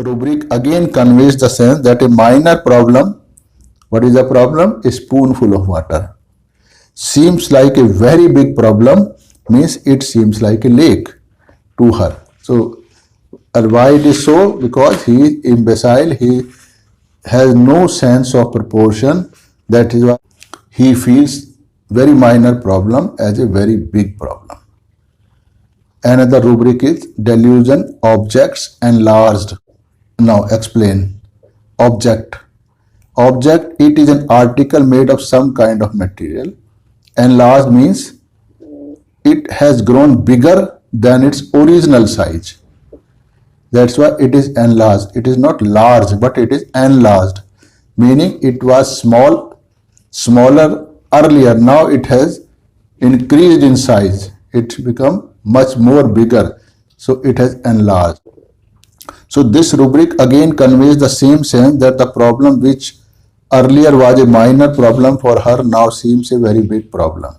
rubric again conveys the sense that a minor problem, what is the problem? A spoonful of water. Seems like a very big problem means it seems like a lake to her. So, why it is so? Because he is imbecile, he has no sense of proportion. That is why he feels very minor problem as a very big problem. Another rubric is delusion, objects enlarged. Now explain. Object. Object, it is an article made of some kind of material. Enlarged means it has grown bigger than its original size. That's why it is enlarged. It is not large, but it is enlarged, meaning it was smaller earlier. Now it has increased in size. It become much more bigger. So it has enlarged. So this rubric again conveys the same sense that the problem which earlier was a minor problem for her now seems a very big problem.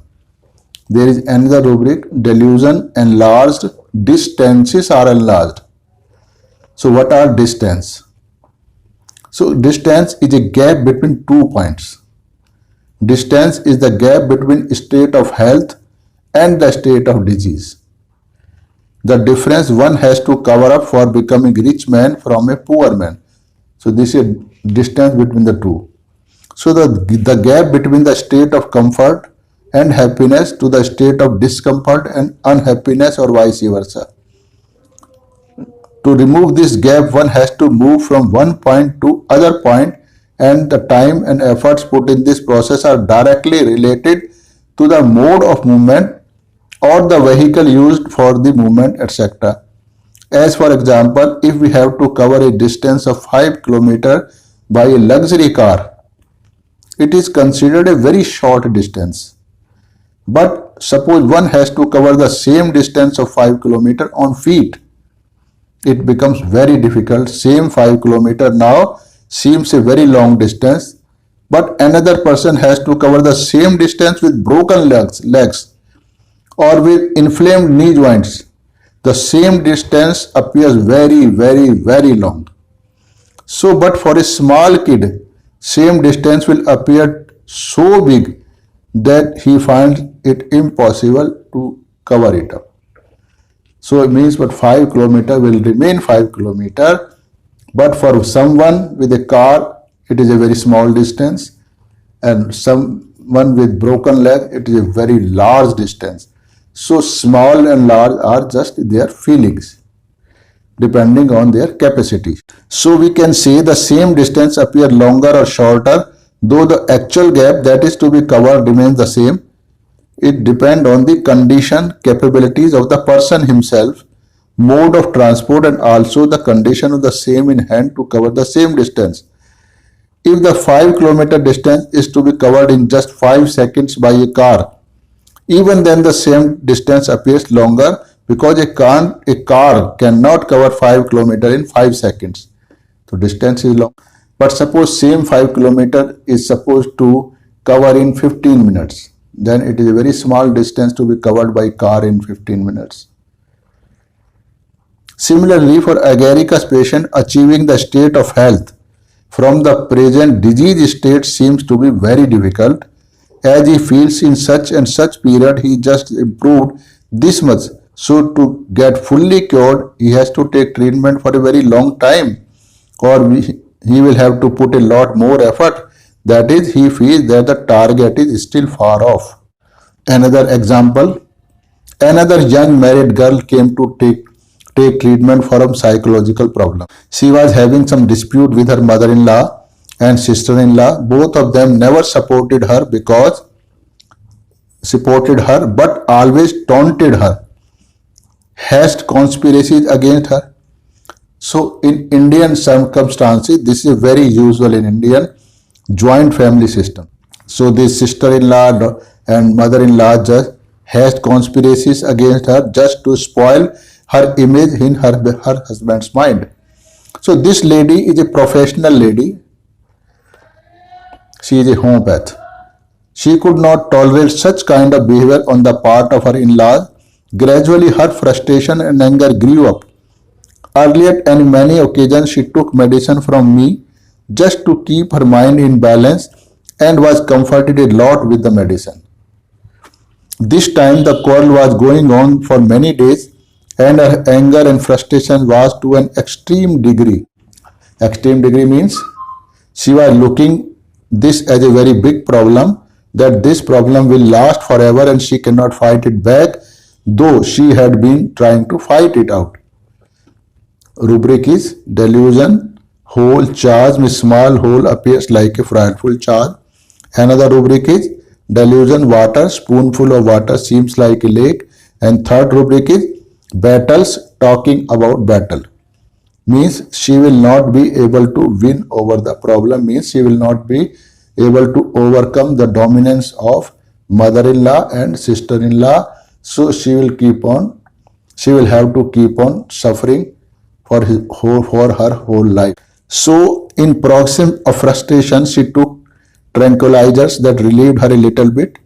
There is another rubric, delusion, enlarged, distances are enlarged. So what are distance? So distance is a gap between 2 points. Distance is the gap between state of health and the state of disease. The difference one has to cover up for becoming rich man from a poor man. So this is a distance between the two. So the gap between the state of comfort and happiness to the state of discomfort and unhappiness or vice versa. To remove this gap, one has to move from one point to other point, and the time and efforts put in this process are directly related to the mode of movement or the vehicle used for the movement, etc. As for example, if we have to cover a distance of 5 km by a luxury car, it is considered a very short distance. But suppose one has to cover the same distance of 5 km on feet, it becomes very difficult. Same 5 km now seems a very long distance, but another person has to cover the same distance with broken legs or with inflamed knee joints. The same distance appears very, very, very long. So, but for a small kid, same distance will appear so big that he finds it impossible to cover it up. So it means but 5 km will remain 5 km, but for someone with a car, it is a very small distance, and someone with broken leg, it is a very large distance. So small and large are just their feelings, depending on their capacity. So we can say the same distance appear longer or shorter, though the actual gap that is to be covered remains the same. It depends on the condition, capabilities of the person himself, mode of transport, and also the condition of the same in hand to cover the same distance. If the 5 km distance is to be covered in just 5 seconds by a car, even then the same distance appears longer because a car cannot cover 5 km in 5 seconds. So distance is long. But suppose same 5 km is supposed to cover in 15 minutes. Then it is a very small distance to be covered by car in 15 minutes. Similarly, for agaricus patient, achieving the state of health from the present disease state seems to be very difficult, as he feels in such and such period he just improved this much. So to get fully cured, he has to take treatment for a very long time, or he will have to put a lot more effort. That is, he feels that the target is still far off. Another example, another young married girl came to take treatment for a psychological problem. She was having some dispute with her mother-in-law and sister-in-law. Both of them never supported her but always taunted her, hatched conspiracies against her. So in Indian circumstances, this is very usual in Indian joint family system. So this sister-in-law and mother-in-law just hatched conspiracies against her just to spoil her image in her husband's mind. So this lady is a professional lady. She is a homeopath. She could not tolerate such kind of behavior on the part of her in-laws. Gradually her frustration and anger grew up. Earlier, on many occasions, she took medicine from me just to keep her mind in balance and was comforted a lot with the medicine. This time, the quarrel was going on for many days, and her anger and frustration was to an extreme degree. Extreme degree means she was looking this as a very big problem, that this problem will last forever and she cannot fight it back, though she had been trying to fight it out. Rubric is delusion. Whole charge में small hole appears like a frightful charge. Another rubric is delusion. Water, spoonful of water seems like a lake. And third rubric is battles, talking about battle. Means she will not be able to win over the problem, means she will not be able to overcome the dominance of mother-in-law and sister-in-law. So she will have to keep on suffering for her whole life. So in paroxysm of frustration, she took tranquilizers that relieved her a little bit.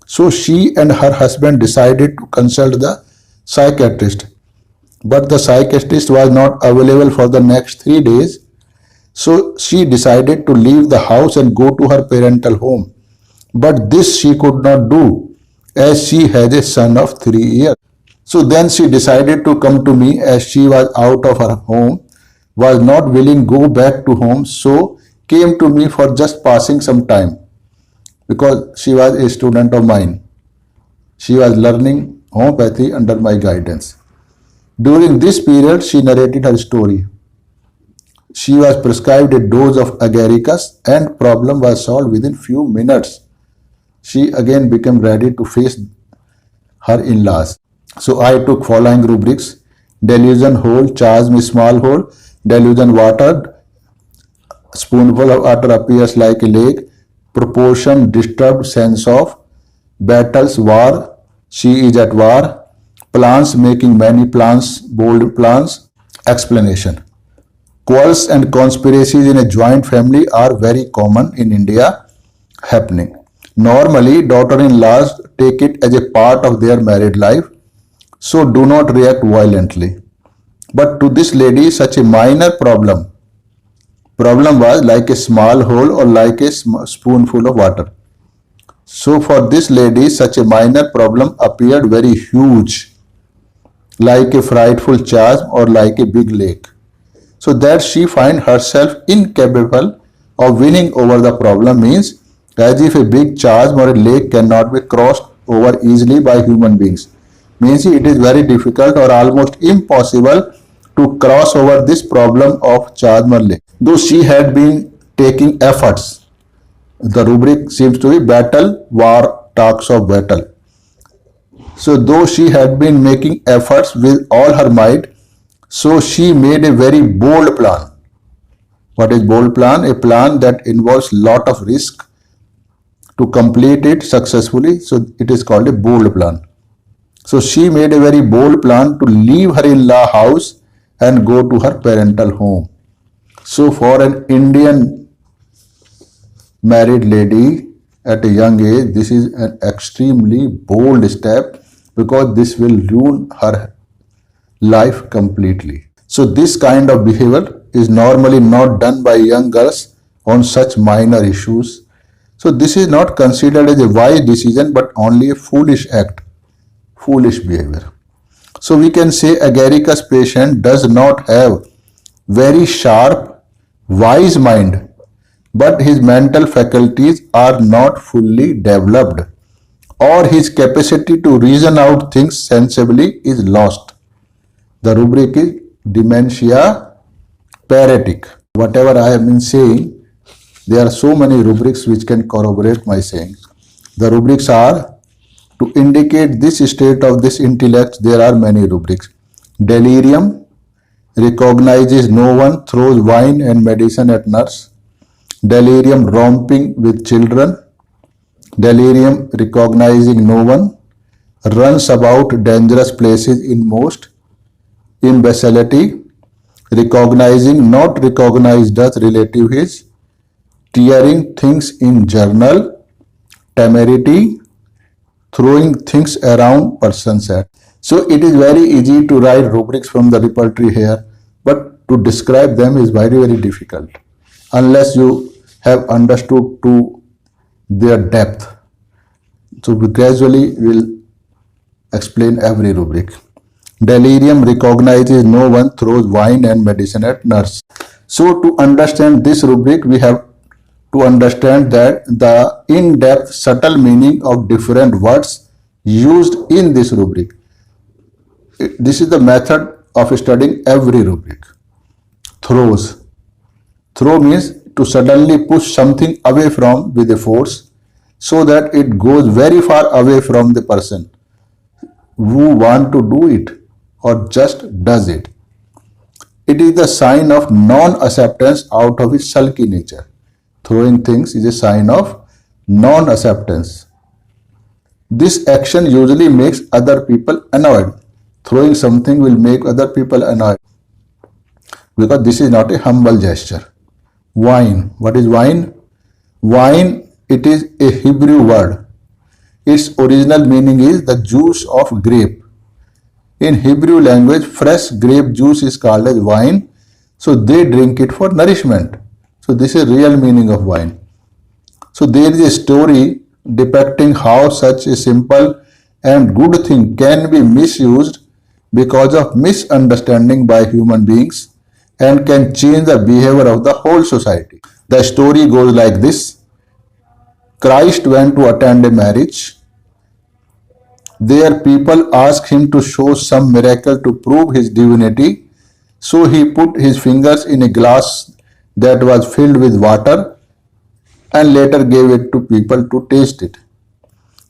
So she and her husband decided to consult the psychiatrist. But the psychiatrist was not available for the next 3 days. So she decided to leave the house and go to her parental home. But this she could not do, as she had a son of 3 years. So then she decided to come to me, as she was out of her home, was not willing to go back to home, so came to me for just passing some time, because she was a student of mine. She was learning homeopathy under my guidance. During this period, she narrated her story. She was prescribed a dose of agaricus and problem was solved within few minutes. She again became ready to face her in-laws. So I took following rubrics: delusion whole, charge में small hole, delusion water, spoonful of water appears like a lake, proportion disturbed sense of, battles war, she is at war, plans making many plans, bold plans, explanation. Quarrels and conspiracies in a joint family are very common in India happening. Normally, daughter-in-laws take it as a part of their married life, so do not react violently. But to this lady, such a minor problem was like a small hole or like a spoonful of water. So for this lady, such a minor problem appeared very huge, like a frightful charge or like a big lake. So that she find herself incapable of winning over the problem, means as if a big charge or a lake cannot be crossed over easily by human beings. Means it is very difficult or almost impossible to cross over this problem of charge or lake. Though she had been taking efforts, the rubric seems to be battle, war, talks of battle. So though she had been making efforts with all her might, so she made a very bold plan. What is bold plan? A plan that involves lot of risk to complete it successfully. So it is called a bold plan. So she made a very bold plan to leave her in-law house and go to her parental home. So for an Indian married lady at a young age, this is an extremely bold step, because this will ruin her life completely. So this kind of behavior is normally not done by young girls on such minor issues. So this is not considered as a wise decision, but only a foolish act, foolish behavior. So we can say agaricus patient does not have very sharp, wise mind, but his mental faculties are not fully developed, or his capacity to reason out things sensibly is lost. The rubric is dementia paratic. Whatever I have been saying, there are so many rubrics which can corroborate my saying. The rubrics are, to indicate this state of this intellect, there are many rubrics. Delirium, recognizes no one, throws wine and medicine at nurse. Delirium, romping with children. Delirium, recognizing no one, runs about dangerous places in most. Imbecility, recognizing not recognized as relative his. Tearing things in journal. Temerity, throwing things around persons at. So it is very easy to write rubrics from the repertory here. to describe them is very, very difficult unless you have understood to their depth. So we gradually will explain every rubric. Delirium recognizes no one throws wine and medicine at nurse. So to understand this rubric, we have to understand that the in-depth subtle meaning of different words used in this rubric. This is the method of studying every rubric. Throws. Throw means to suddenly push something away from with a force so that it goes very far away from the person who want to do it or just does it. It is the sign of non-acceptance out of his sulky nature. Throwing things is a sign of non-acceptance. This action usually makes other people annoyed. Throwing something will make other people annoyed because this is not a humble gesture. Wine. What is wine? Wine, it is a Hebrew word. Its original meaning is the juice of grape. In Hebrew language, fresh grape juice is called as wine. So they drink it for nourishment. So this is real meaning of wine. So there is a story depicting how such a simple and good thing can be misused because of misunderstanding by human beings and can change the behavior of the whole society. The story goes like this. Christ went to attend a marriage. There people asked him to show some miracle to prove his divinity. So he put his fingers in a glass that was filled with water and later gave it to people to taste it.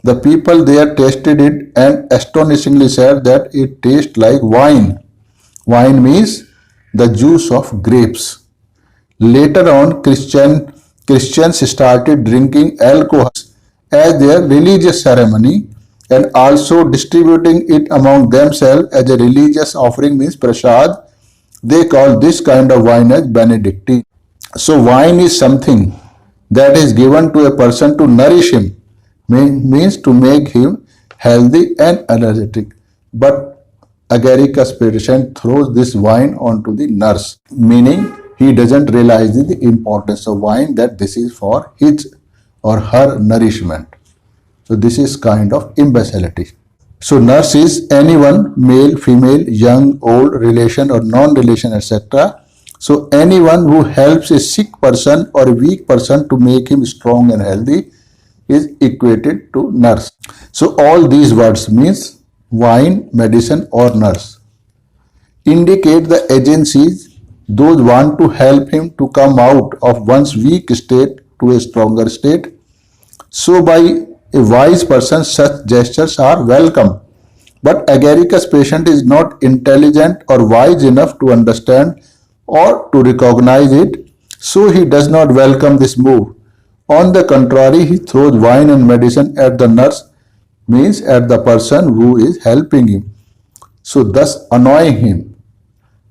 The people there tasted it and astonishingly said that it tastes like wine. Wine means the juice of grapes. Later on, Christians started drinking alcohol as their religious ceremony and also distributing it among themselves as a religious offering means prasad. They call this kind of wine as Benedictine. So wine is something that is given to a person to nourish him, means to make him healthy and energetic. But Agaricus patient throws this wine onto the nurse, meaning he doesn't realize the importance of wine, that this is for his or her nourishment. So this is kind of imbecility. So nurse is anyone, male, female, young, old, relation or non-relation, etc. So anyone who helps a sick person or a weak person to make him strong and healthy is equated to nurse. So all these words means wine, medicine or nurse indicate the agencies those want to help him to come out of one's weak state to a stronger state. So by a wise person, such gestures are welcome. But Agaricus patient is not intelligent or wise enough to understand or to recognize it, so he does not welcome this move. On the contrary, he throws wine and medicine at the nurse, means at the person who is helping him, so thus annoying him.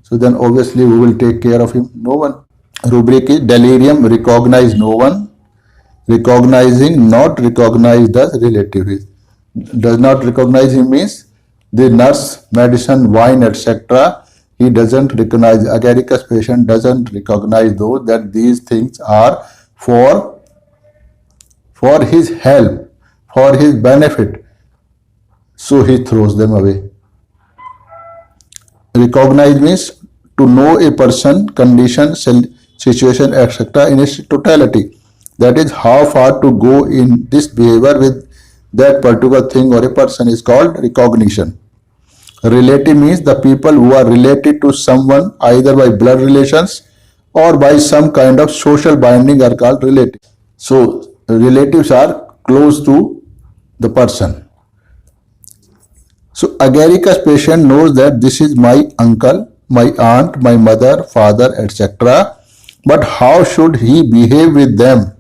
So then obviously who will take care of him? No one. Rubric is delirium, recognize no one. Recognizing, not recognize the relative. Does not recognize him means the nurse, medicine, wine, etc. He doesn't recognize. Agaricus patient doesn't recognize those that these things are for his help, for his benefit. So he throws them away. Recognize means to know a person, condition, situation, etc. in its totality. That is how far to go in this behavior with that particular thing or a person is called recognition. Relative means the people who are related to someone either by blood relations or by some kind of social binding are called relatives. So relatives are close to the person. So Agaricus patient knows that this is my uncle, my aunt, my mother, father, etc. But how should he behave with them?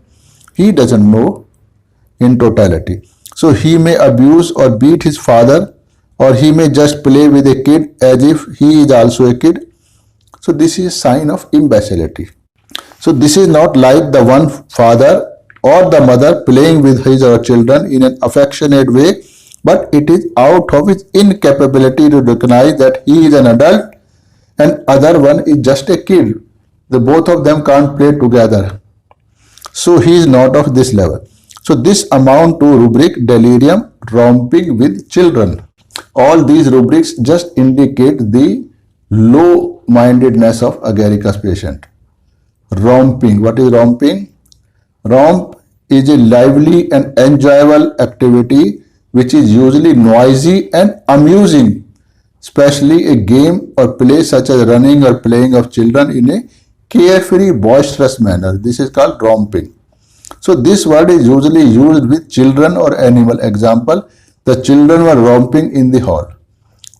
He doesn't know in totality. So he may abuse or beat his father, or he may just play with a kid as if he is also a kid. So this is a sign of imbecility. So this is not like the one father or the mother playing with his or her children in an affectionate way, but it is out of his incapability to recognize that he is an adult and other one is just a kid. The both of them can't play together. So he is not of this level. So this amount to rubric delirium, romping with children. All these rubrics just indicate the low-mindedness of agaricus patient. Romping. What is romping? Romp is a lively and enjoyable activity which is usually noisy and amusing, especially a game or play such as running or playing of children in a carefree, boisterous manner. This is called romping. So this word is usually used with children or animal. Example, the children were romping in the hall.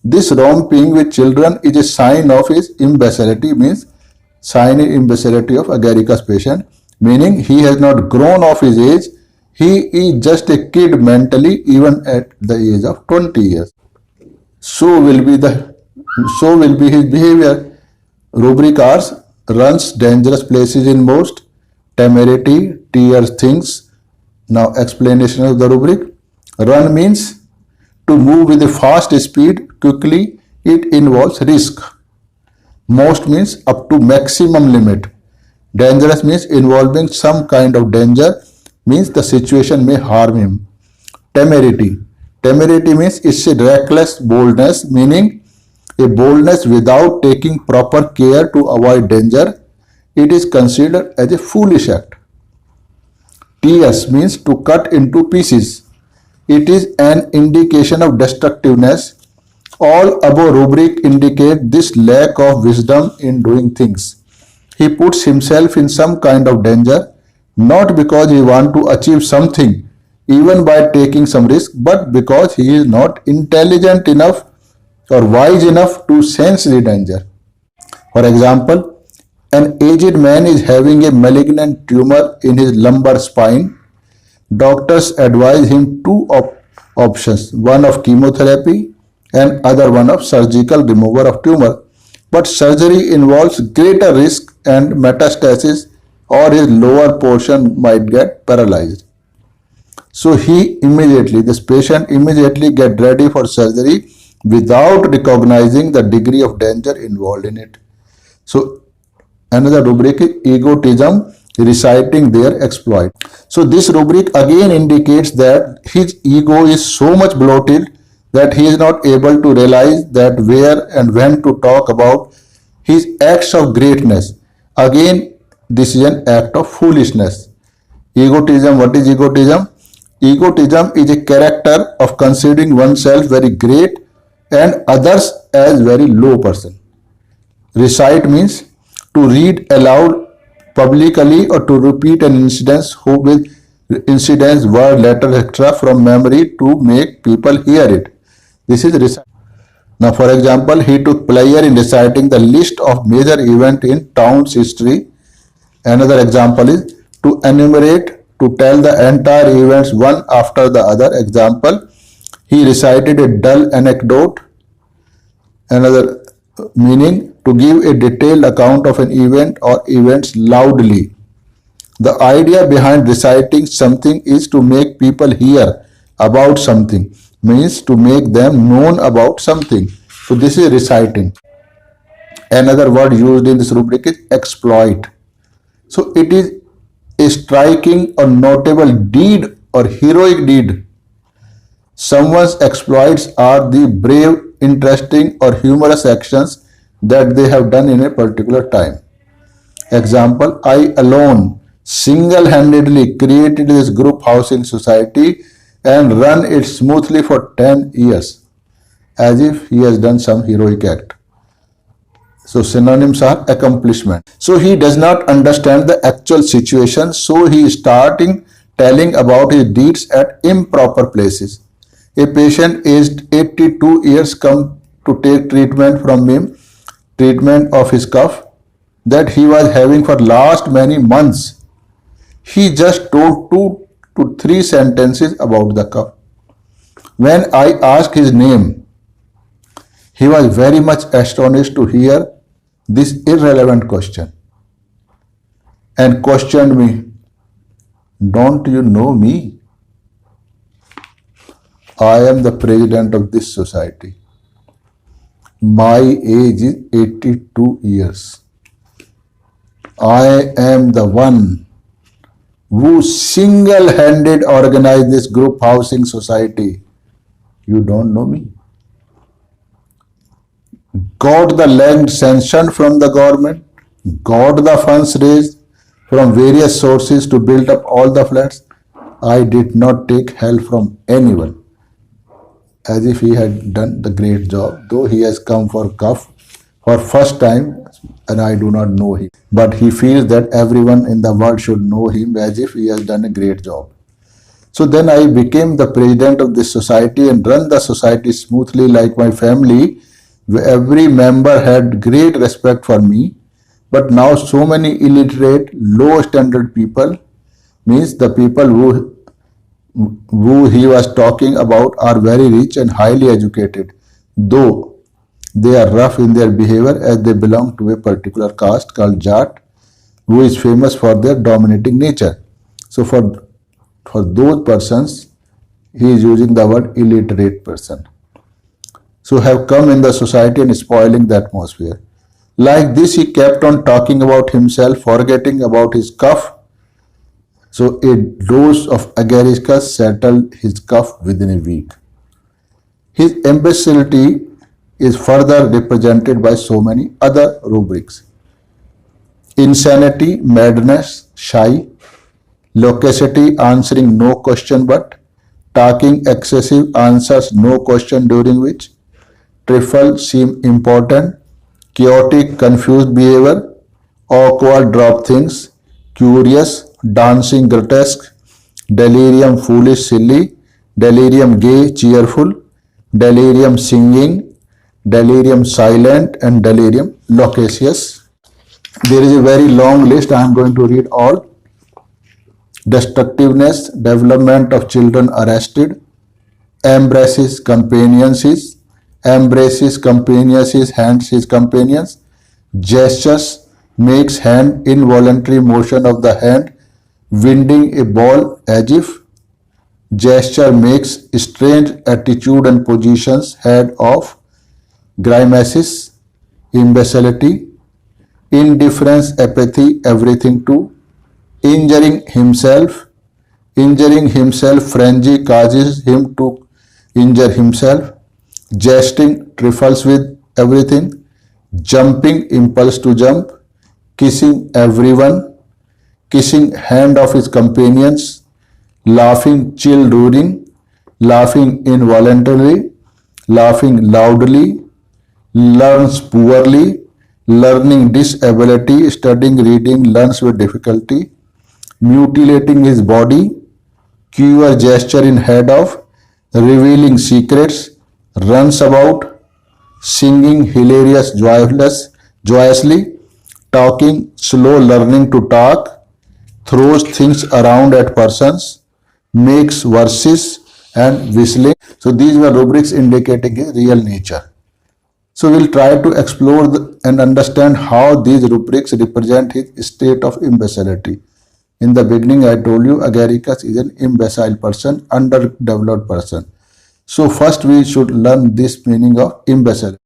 This romping with children is a sign of his imbecility, means sign in imbecility of agaricus patient, meaning he has not grown of his age. He is just a kid mentally even at the age of 20 years. So will be his behavior. Rubric R's: runs dangerous places in most, temerity, tears things. Now explanation of the rubric. Run means to move with a fast speed quickly. It involves risk. Most means up to maximum limit. Dangerous means involving some kind of danger, means the situation may harm him. Temerity. Temerity means it's a reckless boldness, meaning a boldness without taking proper care to avoid danger. It is considered as a foolish act. TS means to cut into pieces. It is an indication of destructiveness. All above rubric indicate this lack of wisdom in doing things. He puts himself in some kind of danger, not because he wants to achieve something, even by taking some risk, but because he is not intelligent enough or wise enough to sense the danger. For example, an aged man is having a malignant tumor in his lumbar spine. Doctors advise him two options, one of chemotherapy and other one of surgical removal of tumor. But surgery involves greater risk and metastasis, or his lower portion might get paralyzed. So this patient immediately get ready for surgery without recognizing the degree of danger involved in it. So another rubric is egotism, reciting their exploit. So this rubric again indicates that his ego is so much bloated that he is not able to realize that where and when to talk about his acts of greatness. Again, this is an act of foolishness. Egotism. What is egotism? Egotism is a character of considering oneself very great and others as very low person. Recite means to read aloud publicly or to repeat an incident with incidents, word, letter, etc. from memory to make people hear it. This is recite. Now, for example, he took pleasure in reciting the list of major events in town's history. Another example is to enumerate, to tell the entire events one after the other. Example, he recited a dull anecdote. Another meaning, to give a detailed account of an event or events loudly. The idea behind reciting something is to make people hear about something, means to make them known about something. So this is reciting. Another word used in this rubric is exploit. So it is a striking or notable deed or heroic deed. Someone's exploits are the brave, interesting or humorous actions that they have done in a particular time. Example, I alone single-handedly created this group housing society and run it smoothly for 10 years, as if he has done some heroic act. So synonyms are accomplishment. So he does not understand the actual situation, so he is starting telling about his deeds at improper places. A patient aged 82 years come to take treatment from him, treatment of his cough that he was having for last many months. He just told 2 to 3 sentences about the cough. When I asked his name, he was very much astonished to hear this irrelevant question and questioned me, don't you know me? I am the president of this society. My age is 82 years. I am the one who single-handed organized this group housing society. You don't know me. Got the land sanctioned from the government, got the funds raised from various sources to build up all the flats. I did not take help from anyone, as if he had done the great job, though he has come for cuff for first time and I do not know him. But he feels that everyone in the world should know him, as if he has done a great job. So then I became the president of this society and run the society smoothly like my family. Every member had great respect for me. But now so many illiterate, low standard people, means the people who he was talking about are very rich and highly educated, though they are rough in their behavior as they belong to a particular caste called Jat, who is famous for their dominating nature. So for those persons, he is using the word illiterate person. So have come in the society and spoiling the atmosphere. Like this, he kept on talking about himself, forgetting about his cough. So a dose of agaricus settled his cough within a week. His imbecility is further represented by so many other rubrics. Insanity, madness, shy, loquacity, answering no question but, talking excessive, answers no question during which, trifle, seem important, chaotic, confused behavior, awkward, drop things, curious, dancing, grotesque, delirium, foolish, silly, delirium, gay, cheerful, delirium, singing, delirium, silent, and delirium, loquacious. There is a very long list. I am going to read all. Destructiveness, development of children arrested, embraces companions, hands his companions, gestures, makes hand, involuntary motion of the hand, winding a ball as if, gesture makes strange attitude and positions, head off, grimaces, imbecility, indifference, apathy, everything to, injuring himself, frenzy causes him to injure himself, jesting, trifles with everything, jumping, impulse to jump, kissing everyone, kissing hand of his companions, laughing, chill, roaring, laughing involuntarily, laughing loudly, learns poorly, learning disability, studying, reading, learns with difficulty, mutilating his body, cure gesture in head of, revealing secrets, runs about, singing hilarious, joyously, talking, slow, learning to talk, throws things around at persons, makes verses, and whistling. So these were rubrics indicating his real nature. So we'll try to explore and understand how these rubrics represent his state of imbecility. In the beginning, I told you Agaricus is an imbecile person, underdeveloped person. So first we should learn this meaning of imbecile.